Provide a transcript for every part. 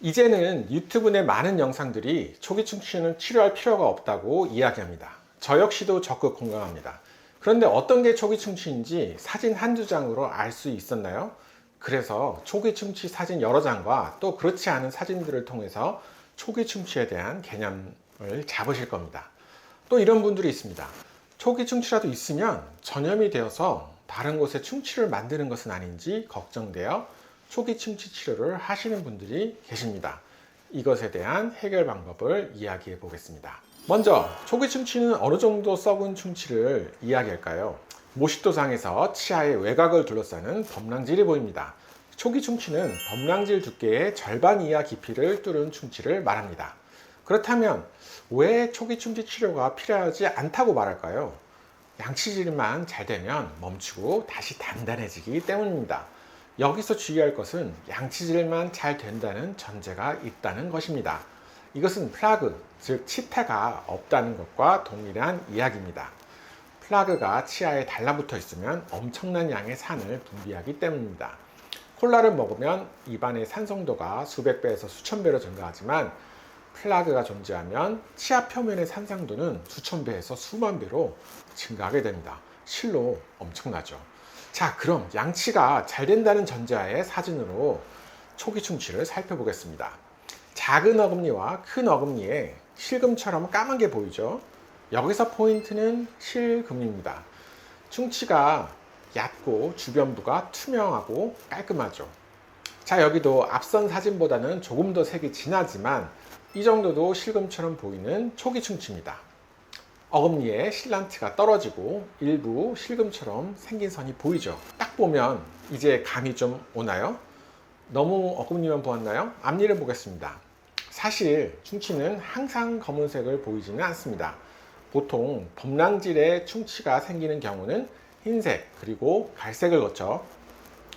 이제는 유튜브 내 많은 영상들이 초기 충치는 치료할 필요가 없다고 이야기합니다. 저 역시도 적극 공감합니다. 그런데 어떤 게 초기 충치인지 사진 한두 장으로 알 수 있었나요? 그래서 초기 충치 사진 여러 장과 또 그렇지 않은 사진들을 통해서 초기 충치에 대한 개념을 잡으실 겁니다. 또 이런 분들이 있습니다. 초기 충치라도 있으면 전염이 되어서 다른 곳에 충치를 만드는 것은 아닌지 걱정되어 초기 충치 치료를 하시는 분들이 계십니다. 이것에 대한 해결 방법을 이야기해 보겠습니다. 먼저 초기 충치는 어느 정도 썩은 충치를 이야기할까요? 모식도상에서 치아의 외곽을 둘러싸는 범랑질이 보입니다. 초기 충치는 범랑질 두께의 절반 이하 깊이를 뚫은 충치를 말합니다. 그렇다면 왜 초기 충치 치료가 필요하지 않다고 말할까요? 양치질만 잘 되면 멈추고 다시 단단해지기 때문입니다. 여기서 주의할 것은 양치질만 잘 된다는 전제가 있다는 것입니다. 이것은 플라그, 즉 치태가 없다는 것과 동일한 이야기입니다. 플라그가 치아에 달라붙어 있으면 엄청난 양의 산을 분비하기 때문입니다. 콜라를 먹으면 입안의 산성도가 수백 배에서 수천 배로 증가하지만 플라그가 존재하면 치아 표면의 산성도는 수천 배에서 수만 배로 증가하게 됩니다. 실로 엄청나죠. 자, 그럼 양치가 잘 된다는 전제하에 사진으로 초기 충치를 살펴보겠습니다. 작은 어금니와 큰 어금니에 실금처럼 까만 게 보이죠? 여기서 포인트는 실금입니다. 충치가 얕고 주변부가 투명하고 깔끔하죠. 자, 여기도 앞선 사진보다는 조금 더 색이 진하지만 이 정도도 실금처럼 보이는 초기 충치입니다. 어금니에 실란트가 떨어지고 일부 실금처럼 생긴 선이 보이죠. 딱 보면 이제 감이 좀 오나요? 너무 어금니만 보았나요? 앞니를 보겠습니다. 사실 충치는 항상 검은색을 보이지는 않습니다. 보통 범랑질에 충치가 생기는 경우는 흰색 그리고 갈색을 거쳐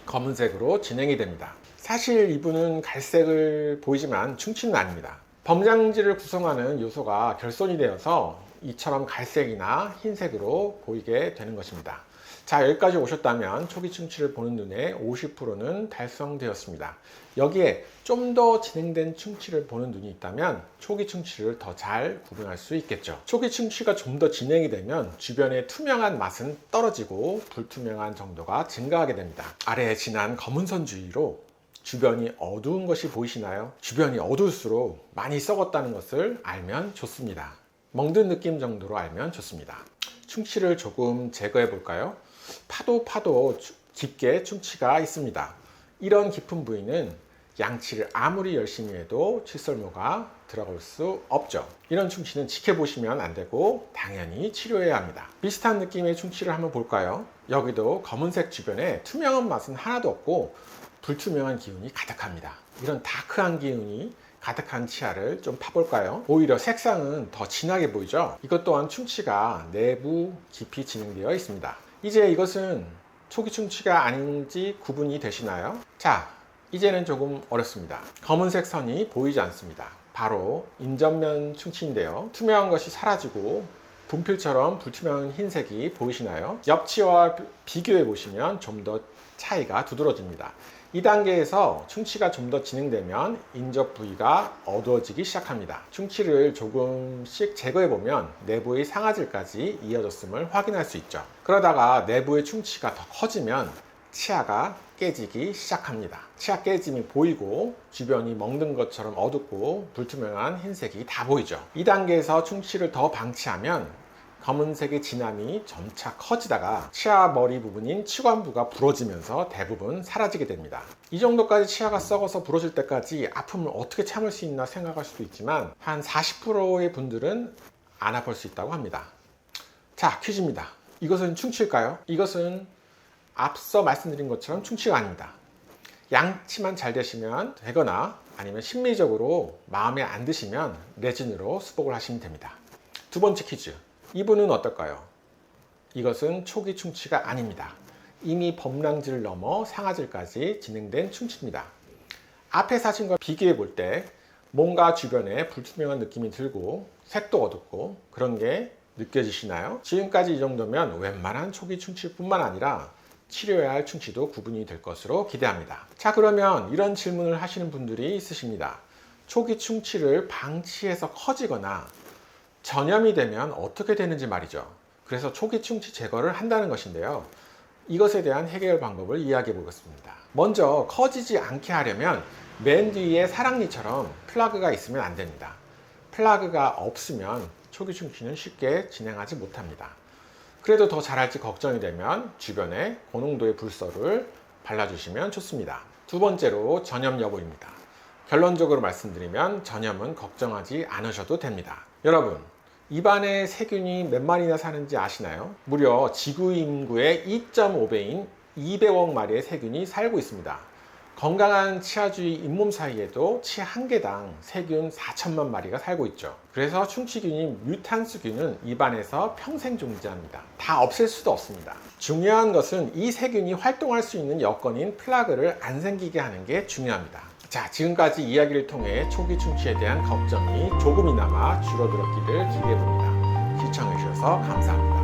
검은색으로 진행이 됩니다. 사실 이분은 갈색을 보이지만 충치는 아닙니다. 범랑질을 구성하는 요소가 결손이 되어서 이처럼 갈색이나 흰색으로 보이게 되는 것입니다. 자, 여기까지 오셨다면 초기 충치를 보는 눈의 50%는 달성되었습니다. 여기에 좀 더 진행된 충치를 보는 눈이 있다면 초기 충치를 더 잘 구분할 수 있겠죠. 초기 충치가 좀 더 진행이 되면 주변의 투명한 맛은 떨어지고 불투명한 정도가 증가하게 됩니다. 아래에 진한 검은 선 주위로 주변이 어두운 것이 보이시나요? 주변이 어두울수록 많이 썩었다는 것을 알면 좋습니다. 멍든 느낌 정도로 알면 좋습니다. 충치를 조금 제거해 볼까요? 파도 깊게 충치가 있습니다. 이런 깊은 부위는 양치를 아무리 열심히 해도 칫솔모가 들어갈 수 없죠. 이런 충치는 지켜보시면 안 되고 당연히 치료해야 합니다. 비슷한 느낌의 충치를 한번 볼까요? 여기도 검은색 주변에 투명한 맛은 하나도 없고 불투명한 기운이 가득합니다. 이런 다크한 기운이 가득한 치아를 좀 파볼까요? 오히려 색상은 더 진하게 보이죠? 이것 또한 충치가 내부 깊이 진행되어 있습니다. 이제 이것은 초기 충치가 아닌지 구분이 되시나요? 자, 이제는 조금 어렵습니다. 검은색 선이 보이지 않습니다. 바로 인전면 충치인데요. 투명한 것이 사라지고 분필처럼 불투명한 흰색이 보이시나요? 옆치와 비교해 보시면 좀 더 차이가 두드러집니다. 이 단계에서 충치가 좀 더 진행되면 인접 부위가 어두워지기 시작합니다. 충치를 조금씩 제거해 보면 내부의 상아질까지 이어졌음을 확인할 수 있죠. 그러다가 내부의 충치가 더 커지면 치아가 깨지기 시작합니다. 치아 깨짐이 보이고 주변이 먹는 것처럼 어둡고 불투명한 흰색이 다 보이죠. 이 단계에서 충치를 더 방치하면 검은색의 진함이 점차 커지다가 치아 머리 부분인 치관부가 부러지면서 대부분 사라지게 됩니다. 이 정도까지 치아가 썩어서 부러질 때까지 아픔을 어떻게 참을 수 있나 생각할 수도 있지만 한 40%의 분들은 안 아플 수 있다고 합니다. 자, 퀴즈입니다. 이것은 충치일까요? 이것은 앞서 말씀드린 것처럼 충치가 아닙니다. 양치만 잘 되시면 되거나 아니면 심리적으로 마음에 안 드시면 레진으로 수복을 하시면 됩니다. 두 번째 퀴즈. 이분은 어떨까요? 이것은 초기 충치가 아닙니다. 이미 범랑질을 넘어 상아질까지 진행된 충치입니다. 앞의 사진과 비교해 볼 때 뭔가 주변에 불투명한 느낌이 들고 색도 어둡고 그런 게 느껴지시나요? 지금까지 이 정도면 웬만한 초기 충치뿐만 아니라 치료해야 할 충치도 구분이 될 것으로 기대합니다. 자, 그러면 이런 질문을 하시는 분들이 있으십니다. 초기 충치를 방치해서 커지거나 전염이 되면 어떻게 되는지 말이죠. 그래서 초기 충치 제거를 한다는 것인데요. 이것에 대한 해결 방법을 이야기해 보겠습니다. 먼저 커지지 않게 하려면 맨 뒤에 사랑니처럼 플라그가 있으면 안 됩니다. 플라그가 없으면 초기 충치는 쉽게 진행하지 못합니다. 그래도 더 잘할지 걱정이 되면 주변에 고농도의 불소를 발라주시면 좋습니다. 두 번째로 전염 여부입니다. 결론적으로 말씀드리면 전염은 걱정하지 않으셔도 됩니다. 여러분, 입안에 세균이 몇 마리나 사는지 아시나요? 무려 지구 인구의 2.5배인 200억 마리의 세균이 살고 있습니다. 건강한 치아주의 잇몸 사이에도 치 한 개당 세균 4천만 마리가 살고 있죠. 그래서 충치균인 뮤탄스균은 입안에서 평생 존재합니다. 다 없앨 수도 없습니다. 중요한 것은 이 세균이 활동할 수 있는 여건인 플라그를 안 생기게 하는 게 중요합니다. 자, 지금까지 이야기를 통해 초기 충치에 대한 걱정이 조금이나마 줄어들었기를 기대해 봅니다. 시청해 주셔서 감사합니다.